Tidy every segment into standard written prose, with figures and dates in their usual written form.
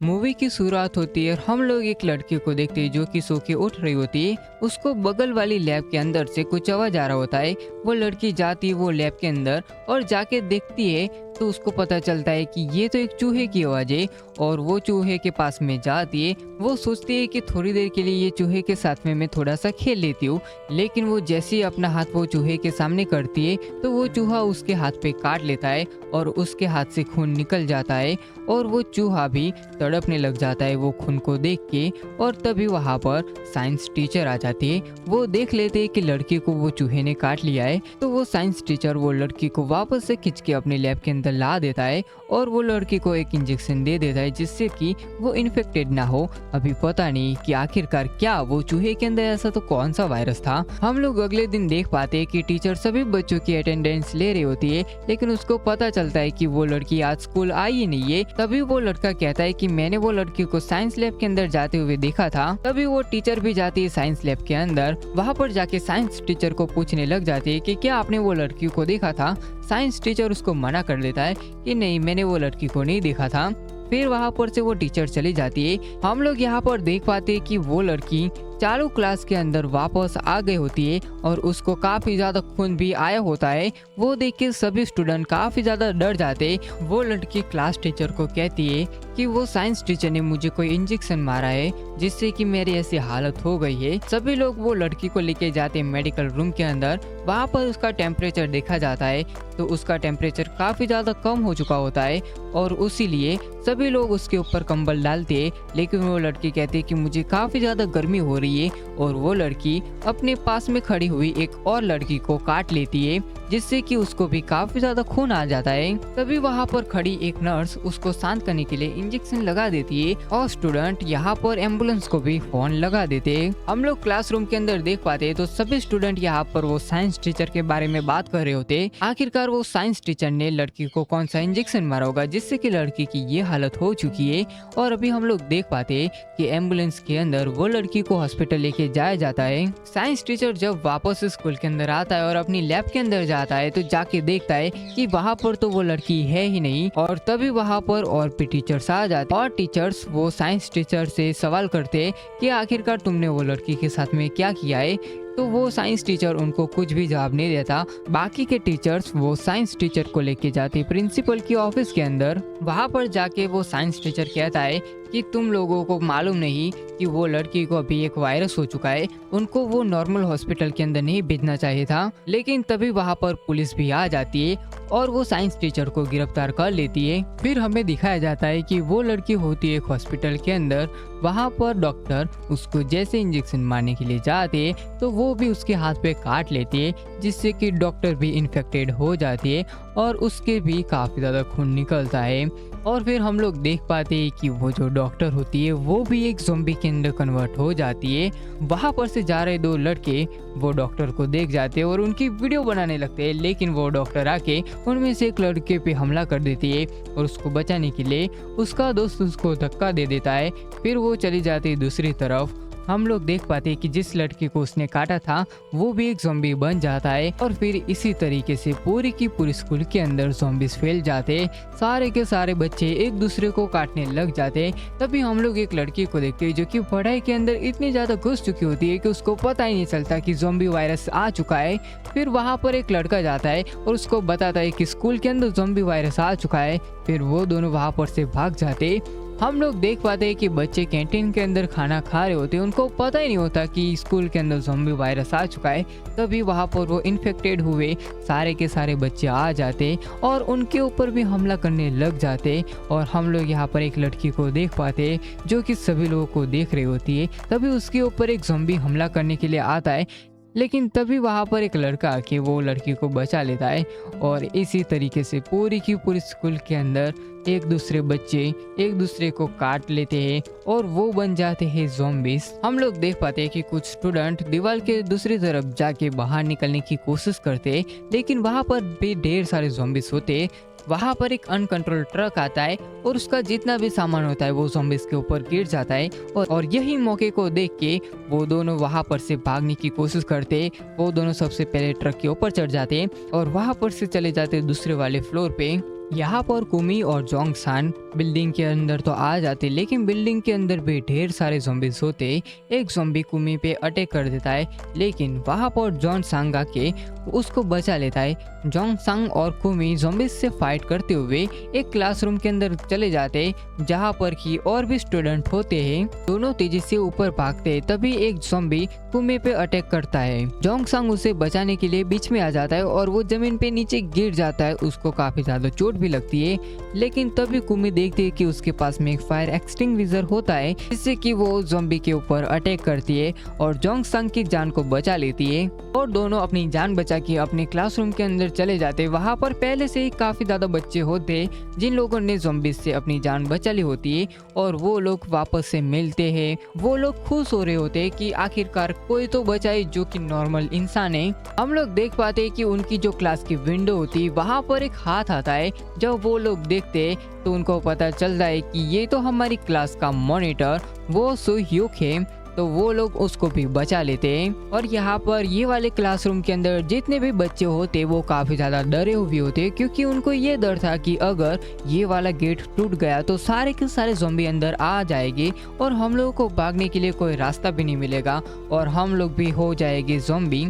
Movie की शुरुआत होती है और हम लोग एक लड़की को देखते हैं जो कि सो के उठ रही होती है। उसको बगल वाली लैब के अंदर से कुछ आवाज आ रहा होता है। वो लड़की जाती है वो लैब के अंदर और जाके देखती है तो उसको पता चलता है कि ये तो एक चूहे की आवाज है। और वो चूहे के पास में जाती है। वो सोचती है कि थोड़ी देर के लिए ये चूहे के साथ में मैं थोड़ा सा खेल लेती हूँ। लेकिन वो जैसे ही अपना हाथ वो चूहे के सामने करती है तो वो चूहा उसके हाथ पे काट लेता है और उसके हाथ से खून निकल जाता है। और वो चूहा भी तड़पने लग जाता है वो खून को देख के। और तभी वहाँ पर साइंस टीचर आ जाती है। वो देख लेते हैं कि लड़की को वो चूहे ने काट लिया है। तो वो साइंस टीचर वो लड़की को वापस से खींच के अपने लैब के अंदर ला देता है और वो लड़की को एक इंजेक्शन दे देता है जिससे कि वो इन्फेक्टेड ना हो। अभी पता नहीं कि आखिरकार क्या वो चूहे के अंदर ऐसा तो कौन सा वायरस था। हम लोग अगले दिन देख पाते हैं कि टीचर सभी बच्चों की अटेंडेंस ले रही होती है, लेकिन उसको पता चलता है कि वो लड़की आज स्कूल आई ही नहीं है। तभी वो लड़का कहता है कि मैंने वो लड़की को साइंस लैब के अंदर जाते हुए देखा था। तभी वो टीचर भी जाती है साइंस लैब के अंदर। वहाँ पर जाके साइंस टीचर को पूछने लग जाती है कि क्या आपने वो लड़की को देखा था। साइंस टीचर उसको मना कर देता है कि नहीं, मैंने वो लड़की को नहीं देखा था। फिर वहाँ पर से वो टीचर चली जाती है। हम लोग यहाँ पर देख पाते हैं कि वो लड़की चालू क्लास के अंदर वापस आ गई होती है और उसको काफी ज्यादा खून भी आया होता है। वो देख के सभी स्टूडेंट काफी ज्यादा डर जाते हैं। वो लड़की क्लास टीचर को कहती है कि वो साइंस टीचर ने मुझे कोई इंजेक्शन मारा है जिससे कि मेरी ऐसी हालत हो गई है। सभी लोग वो लड़की को लेके जाते हैं मेडिकल रूम के अंदर। वहाँ पर उसका टेम्परेचर देखा जाता है तो उसका टेम्परेचर काफी ज्यादा कम हो चुका होता है और उसीलिए सभी लोग उसके ऊपर कंबल डालते हैं। लेकिन वो लड़की कहती है कि मुझे काफी ज्यादा गर्मी हो रही है और वो लड़की अपने पास में खड़ी हुई एक और लड़की को काट लेती है जिससे कि उसको भी काफी ज्यादा खून आ जाता है। तभी वहाँ पर खड़ी एक नर्स उसको शांत करने के लिए इंजेक्शन लगा देती है और स्टूडेंट यहाँ पर एम्बुलेंस को भी फोन लगा देते हैं। हम लोग क्लासरूम के अंदर देख पाते हैं तो सभी स्टूडेंट यहाँ पर वो साइंस टीचर के बारे में बात कर रहे होते। आखिरकार वो साइंस टीचर ने लड़की को कौन सा इंजेक्शन मारा होगा जिससे कि लड़की की ये हालत हो चुकी है। और अभी हम लोग देख पाते हैं कि एम्बुलेंस के अंदर वो लड़की को हॉस्पिटल लेके जाया जाता है। साइंस टीचर जब वापस स्कूल के अंदर आता है और अपनी लैब के अंदर जाता है तो जाके देखता है कि वहाँ पर तो वो लड़की है ही नहीं। और तभी वहाँ पर और भी टीचर्स आ जाते और टीचर्स वो साइंस टीचर से सवाल करते कि आखिरकार तुमने वो लड़की के साथ में क्या किया है। तो वो साइंस टीचर उनको कुछ भी जवाब नहीं देता। बाकी के टीचर्स वो साइंस टीचर को लेके जाते प्रिंसिपल की ऑफिस के अंदर। वहाँ पर जाके वो साइंस टीचर कहता है कि तुम लोगों को मालूम नहीं कि वो लड़की को अभी एक वायरस हो चुका है, उनको वो नॉर्मल हॉस्पिटल के अंदर नहीं भेजना चाहिए था। लेकिन तभी वहाँ पर पुलिस भी आ जाती है और वो साइंस टीचर को गिरफ्तार कर लेती है। फिर हमें दिखाया जाता है कि वो लड़की होती है एक हॉस्पिटल के अंदर। वहाँ पर डॉक्टर उसको जैसे इंजेक्शन मारने के लिए जाते तो वो भी उसके हाथ पे काट लेती है जिससे कि डॉक्टर भी इन्फेक्टेड हो जाती है और उसके भी काफी ज्यादा खून निकलता है। और फिर हम लोग देख पाते हैं कि वो जो डॉक्टर होती है वो भी एक ज़ॉम्बी के अंदर कन्वर्ट हो जाती है। वहाँ पर से जा रहे दो लड़के वो डॉक्टर को देख जाते हैं और उनकी वीडियो बनाने लगते हैं। लेकिन वो डॉक्टर आके उनमें से एक लड़के पे हमला कर देती है और उसको बचाने के लिए उसका दोस्त उसको धक्का दे देता है। फिर वो चली जाती है दूसरी तरफ। हम लोग देख पाते हैं कि जिस लड़की को उसने काटा था वो भी एक ज़ॉम्बी बन जाता है और फिर इसी तरीके से पूरी की पूरी स्कूल के अंदर ज़ॉम्बीज फैल जाते। सारे के सारे बच्चे एक दूसरे को काटने लग जाते। तभी हम लोग एक लड़की को देखते हैं जो कि पढ़ाई के अंदर इतनी ज़्यादा घुस चुकी होती है कि उसको पता ही नहीं चलता कि ज़ॉम्बी वायरस आ चुका है। फिर वहाँ पर एक लड़का जाता है और उसको बताता है कि स्कूल के अंदर ज़ॉम्बी वायरस आ चुका है। फिर वो दोनों वहाँ पर से भाग जाते। हम लोग देख पाते हैं कि बच्चे कैंटीन के अंदर खाना खा रहे होते हैं, उनको पता ही नहीं होता कि स्कूल के अंदर ज़ॉम्बी वायरस आ चुका है। तभी वहाँ पर वो इन्फेक्टेड हुए सारे के सारे बच्चे आ जाते और उनके ऊपर भी हमला करने लग जाते। और हम लोग यहाँ पर एक लड़की को देख पाते जो कि सभी लोगों को देख रही होती है। तभी उसके ऊपर एक ज़ॉम्बी हमला करने के लिए आता है, लेकिन तभी वहाँ पर एक लड़का आके वो लड़की को बचा लेता है। और इसी तरीके से पूरी की पूरी स्कूल के अंदर एक दूसरे बच्चे एक दूसरे को काट लेते हैं और वो बन जाते हैं ज़ॉम्बीज। हम लोग देख पाते हैं कि कुछ स्टूडेंट दीवार के दूसरी तरफ जाके बाहर निकलने की कोशिश करते, लेकिन वहाँ पर भी ढेर सारे ज़ॉम्बीज होते। वहाँ पर एक अनकंट्रोल ट्रक आता है और उसका जितना भी सामान होता है वो ज़ॉम्बीज के ऊपर गिर जाता है। और यही मौके को देख के वो दोनों वहाँ पर से भागने की कोशिश करते। वो दोनों सबसे पहले ट्रक के ऊपर चढ़ जाते और वहाँ पर से चले जाते दूसरे वाले फ्लोर पे। यहाँ पर कुमी और जोंग सान बिल्डिंग के अंदर तो आ जाते, लेकिन बिल्डिंग के अंदर भी ढेर सारे ज़ॉम्बीज़ होते। एक ज़ॉम्बी कुमी पे अटैक कर देता है, लेकिन वहाँ पर जॉन सांग आके उसको बचा लेता है। जोंग सांग और कुमी ज़ॉम्बीज़ से फाइट करते हुए एक क्लासरूम के अंदर चले जाते, जहाँ पर कि और भी स्टूडेंट होते हैं। दोनों तेजी से ऊपर भागते, तभी एक ज़ॉम्बी कुमी पे अटैक करता है। जोंग सांग उसे बचाने के लिए बीच में आ जाता है और वो जमीन पे नीचे गिर जाता है। उसको काफी ज्यादा चोट भी लगती है, लेकिन तभी कुमी देखती है कि उसके पास में एक फायर एक्सटिंग्विशर होता है, जिससे कि वो ज़ॉम्बी के ऊपर अटैक करती है और जोंग सांग की जान को बचा लेती है। और दोनों अपनी जान बचा के अपने क्लासरूम के अंदर चले जाते। वहाँ पर पहले से ही काफी ज्यादा बच्चे होते जिन लोगों ने ज़ॉम्बी से अपनी जान बचा ली होती है, और वो लोग वापस से मिलते हैं। वो लोग खुश हो रहे होते हैं कि आखिरकार कोई तो बचा है जो कि नॉर्मल इंसान है। हम लोग देख पाते हैं कि उनकी जो क्लास की विंडो होती है वहाँ पर एक हाथ आता है। जब वो लोग देखते तो उनको पता चलता है कि ये तो हमारी क्लास का मॉनिटर वो सो ह्यूक है। तो वो लोग उसको भी बचा लेते हैं। और यहाँ पर ये वाले क्लासरूम के अंदर जितने भी बच्चे होते वो काफी ज्यादा डरे हुए होते, क्योंकि उनको ये डर था कि अगर ये वाला गेट टूट गया तो सारे के सारे ज़ॉम्बी अंदर आ जाएंगे और हम लोगों को भागने के लिए कोई रास्ता भी नहीं मिलेगा और हम लोग भी हो जाएंगे ज़ॉम्बी।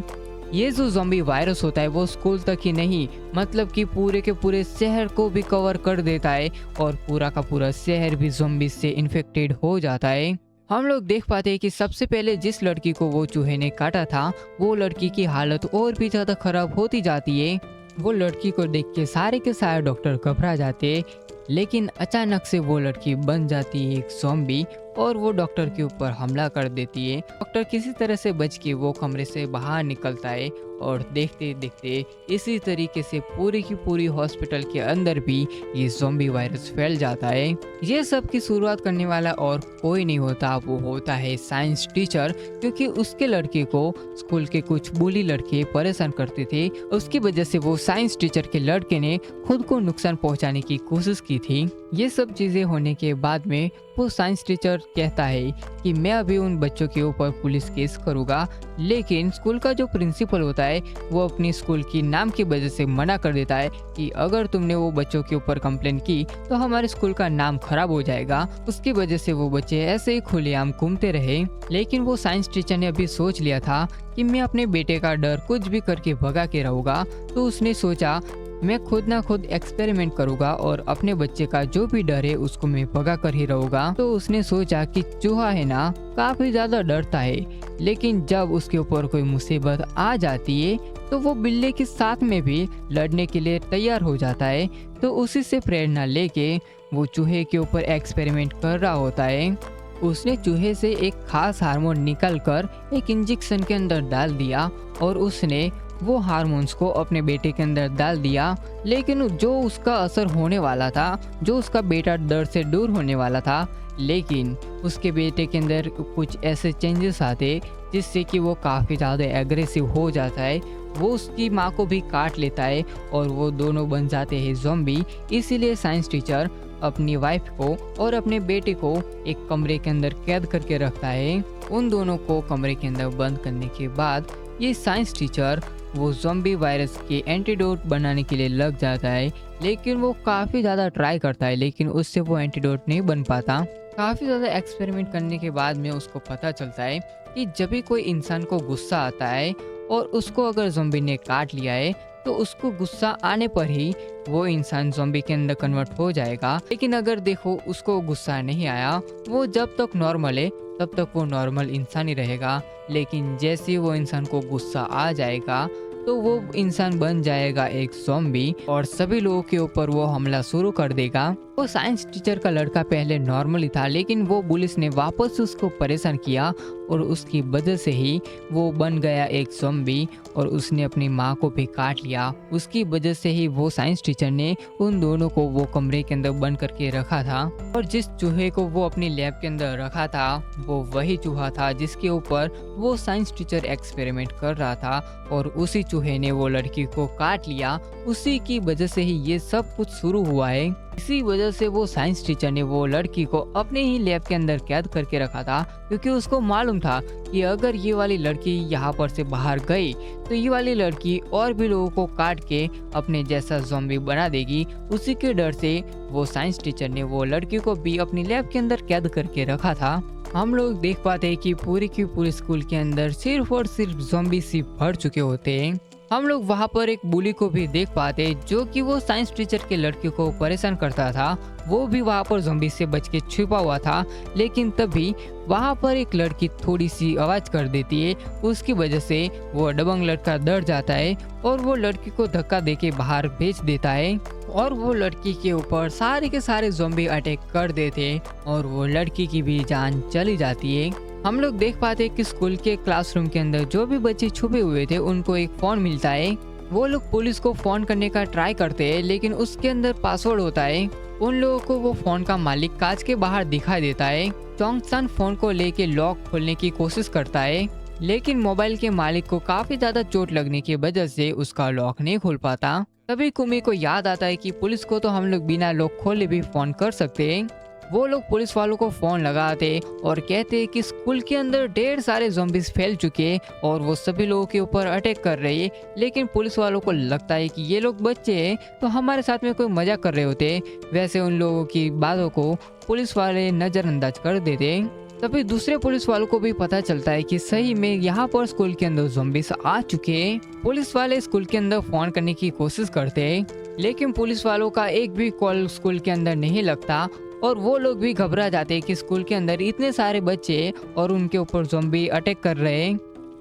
ये जो ज़ॉम्बी वायरस होता है वो स्कूल तक ही नहीं, मतलब कि पूरे के पूरे शहर को भी कवर कर देता है और पूरा का पूरा शहर भी ज़ॉम्बी से इन्फेक्टेड हो जाता है। हम लोग देख पाते हैं कि सबसे पहले जिस लड़की को वो चूहे ने काटा था वो लड़की की हालत और भी ज़्यादा खराब होती जाती है। वो लड़की को देख के सारे डॉक्टर घबरा जाते, लेकिन अचानक से वो लड़की बन जाती है एक ज़ॉम्बी और वो डॉक्टर के ऊपर हमला कर देती है। डॉक्टर किसी तरह से बच के वो कमरे से बाहर निकलता है और देखते देखते इसी तरीके से पूरी की पूरी हॉस्पिटल के अंदर भी ये ज़ॉम्बी वायरस फैल जाता है। ये सब की शुरुआत करने वाला और कोई नहीं होता, वो होता है साइंस टीचर, क्योंकि उसके लड़के को स्कूल के कुछ बुली लड़के परेशान करते थे। उसकी वजह से वो साइंस टीचर के लड़के ने खुद को नुकसान पहुंचाने की कोशिश की थी। ये सब चीज़ें होने के बाद में वो साइंस टीचर कहता है कि मैं अभी उन बच्चों के ऊपर पुलिस केस करूँगा, लेकिन स्कूल का जो प्रिंसिपल होता है वो अपनी स्कूल की नाम की वजह से मना कर देता है कि अगर तुमने वो बच्चों के ऊपर कंप्लेन की तो हमारे स्कूल का नाम खराब हो जाएगा। उसकी वजह से वो बच्चे ऐसे ही खुलेआम घूमते रहे। लेकिन वो साइंस टीचर ने अभी सोच लिया था कि मैं अपने बेटे का डर कुछ भी करके भगा के रहूँगा। तो उसने सोचा मैं खुद ना खुद एक्सपेरिमेंट करूँगा और अपने बच्चे का जो भी डर है उसको मैं भगा कर ही रहूँगा। तो उसने सोचा कि चूहा है ना काफ़ी ज़्यादा डरता है, लेकिन जब उसके ऊपर कोई मुसीबत आ जाती है तो वो बिल्ली के साथ में भी लड़ने के लिए तैयार हो जाता है। तो उसी से प्रेरणा लेके वो चूहे के ऊपर एक्सपेरिमेंट कर रहा होता है। उसने चूहे से एक खास हार्मोन निकाल कर एक इंजेक्शन के अंदर डाल दिया और उसने वो हार्मोन्स को अपने बेटे के अंदर डाल दिया। लेकिन जो उसका असर होने वाला था, जो उसका बेटा डर से दूर होने वाला था, लेकिन उसके बेटे के अंदर कुछ ऐसे चेंजेस आते जिससे कि वो काफ़ी ज़्यादा एग्रेसिव हो जाता है। वो उसकी माँ को भी काट लेता है और वो दोनों बन जाते हैं ज़ॉम्बी। इसीलिए साइंस टीचर अपनी वाइफ को और अपने बेटे को एक कमरे के अंदर कैद करके रखता है। उन दोनों को कमरे के अंदर बंद करने के बाद ये साइंस टीचर वो ज़ॉम्बी वायरस के एंटीडोट बनाने के लिए लग जाता है। लेकिन वो काफ़ी ज़्यादा ट्राई करता है, लेकिन उससे वो एंटीडोट नहीं बन पाता। काफ़ी ज़्यादा एक्सपेरिमेंट करने के बाद में उसको पता चलता है कि जब भी कोई इंसान को गुस्सा आता है और उसको अगर ज़ॉम्बी ने काट लिया है तो उसको गुस्सा आने पर ही वो इंसान ज़ॉम्बी के अंदर कन्वर्ट हो जाएगा। लेकिन अगर देखो उसको गुस्सा नहीं आया, वो जब तक नॉर्मल है तब तक वो नॉर्मल इंसान ही रहेगा। लेकिन जैसे वो इंसान को गुस्सा आ जाएगा तो वो इंसान बन जाएगा एक ज़ॉम्बी और सभी लोगों के ऊपर वो हमला शुरू कर देगा। वो साइंस टीचर का लड़का पहले नॉर्मल ही था, लेकिन वो पुलिस ने वापस उसको परेशान किया और उसकी वजह से ही वो बन गया एक ज़ॉम्बी और उसने अपनी माँ को भी काट लिया। उसकी वजह से ही वो साइंस टीचर ने उन दोनों को वो कमरे के अंदर बंद करके रखा था। और जिस चूहे को वो अपनी लैब के अंदर रखा था वो वही चूहा था जिसके ऊपर वो साइंस टीचर एक्सपेरिमेंट कर रहा था और उसी चूहे ने वो लड़की को काट लिया। उसी की वजह से ही ये सब कुछ शुरू हुआ है। इसी वजह से वो साइंस टीचर ने वो लड़की को अपने ही लैब के अंदर कैद करके रखा था, क्योंकि उसको मालूम था कि अगर ये वाली लड़की यहाँ पर से बाहर गई तो ये वाली लड़की और भी लोगों को काट के अपने जैसा ज़ॉम्बी बना देगी। उसी के डर से वो साइंस टीचर ने वो लड़की को भी अपनी लैब के अंदर कैद करके रखा था। हम लोग देख पाते हैं कि पूरी की पूरी स्कूल के अंदर सिर्फ और सिर्फ ज़ॉम्बी सी भर चुके होते हैं। हम लोग वहाँ पर एक बुली को भी देख पाते जो कि वो साइंस टीचर के लड़के को परेशान करता था। वो भी वहाँ पर ज़ॉम्बी से बच के छुपा हुआ था, लेकिन तभी वहाँ पर एक लड़की थोड़ी सी आवाज़ कर देती है। उसकी वजह से वो दबंग लड़का डर जाता है और वो लड़की को धक्का देके बाहर भेज देता है और वो लड़की के ऊपर सारे के सारे ज़ॉम्बी अटैक कर देते और वो लड़की की भी जान चली जाती है। हम लोग देख पाते हैं कि स्कूल के क्लासरूम के अंदर जो भी बच्चे छुपे हुए थे उनको एक फ़ोन मिलता है। वो लोग पुलिस को फ़ोन करने का ट्राई करते हैं, लेकिन उसके अंदर पासवर्ड होता है। उन लोगों को वो फ़ोन का मालिक कांच के बाहर दिखाई देता है। चोंग-सान फ़ोन को लेके लॉक खोलने की कोशिश करता है, लेकिन मोबाइल के मालिक को काफ़ी ज़्यादा चोट लगने की वजह से उसका लॉक नहीं खोल पाता। तभी कुमी को याद आता है कि पुलिस को तो हम लोग बिना लॉक खोले भी फ़ोन कर सकते हैं। वो लोग पुलिस वालों को फ़ोन लगाते और कहते कि स्कूल के अंदर ढेर सारे ज़ॉम्बीज़ फैल चुके और वो सभी लोगों के ऊपर अटैक कर रहे हैं। लेकिन पुलिस वालों को लगता है कि ये लोग बच्चे हैं तो हमारे साथ में कोई मजाक कर रहे होते। वैसे उन लोगों की बातों को पुलिस वाले नज़रअंदाज कर देते। तभी दूसरे पुलिस वालों को भी पता चलता है कि सही में यहाँ पर स्कूल के अंदर ज़ॉम्बीज़ आ चुके हैं। पुलिस वाले स्कूल के अंदर फ़ोन करने की कोशिश करते हैं, लेकिन पुलिस वालों का एक भी कॉल स्कूल के अंदर नहीं लगता और वो लोग भी घबरा जाते हैं कि स्कूल के अंदर इतने सारे बच्चे और उनके ऊपर ज़ॉम्बी अटैक कर रहे हैं।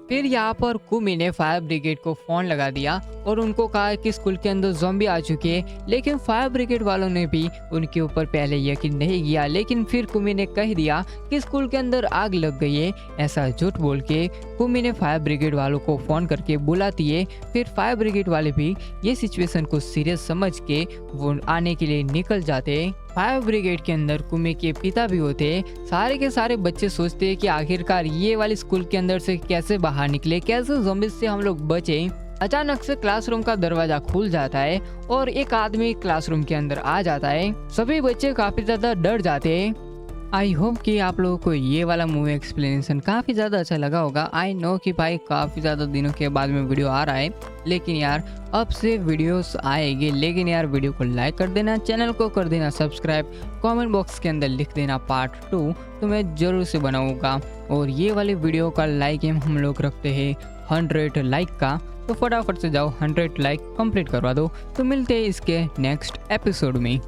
फिर यहाँ पर कुमी ने फायर ब्रिगेड को फ़ोन लगा दिया और उनको कहा कि स्कूल के अंदर ज़ॉम्बी आ चुके हैं, लेकिन फायर ब्रिगेड वालों ने भी उनके ऊपर पहले यकीन नहीं किया। लेकिन फिर कुमी ने कह दिया कि स्कूल के अंदर आग लग गई है। ऐसा झूठ बोल के कुमी ने फायर ब्रिगेड वालों को फ़ोन करके बुलाती है। फिर फायर ब्रिगेड वाले भी ये सिचुएशन को सीरियस समझ के वो आने के लिए निकल जाते हैं। फायर ब्रिगेड के अंदर कुमी के पिता भी होते। सारे के सारे बच्चे सोचते हैं कि आखिरकार ये वाली स्कूल के अंदर से कैसे बाहर निकले, कैसे ज़ॉम्बीज़ से हम लोग बचे। अचानक से क्लासरूम का दरवाजा खुल जाता है और एक आदमी क्लासरूम के अंदर आ जाता है। सभी बच्चे काफ़ी ज़्यादा डर जाते हैं। आई होप कि आप लोगों को ये वाला मूवी एक्सप्लेनेशन काफ़ी ज़्यादा अच्छा लगा होगा। आई नो कि भाई काफ़ी ज़्यादा दिनों के बाद में वीडियो आ रहा है, लेकिन यार अब से वीडियोस आएगी। लेकिन यार वीडियो को लाइक कर देना, चैनल को कर देना सब्सक्राइब, कमेंट बॉक्स के अंदर लिख देना पार्ट 2 तो मैं ज़रूर से बनाऊँगा। और ये वाले वीडियो का लाइक एम हम लोग रखते हैं 100 लाइक का, तो फटाफट से जाओ 100 लाइक कंप्लीट करवा दो। तो मिलते हैं इसके नेक्स्ट एपिसोड में।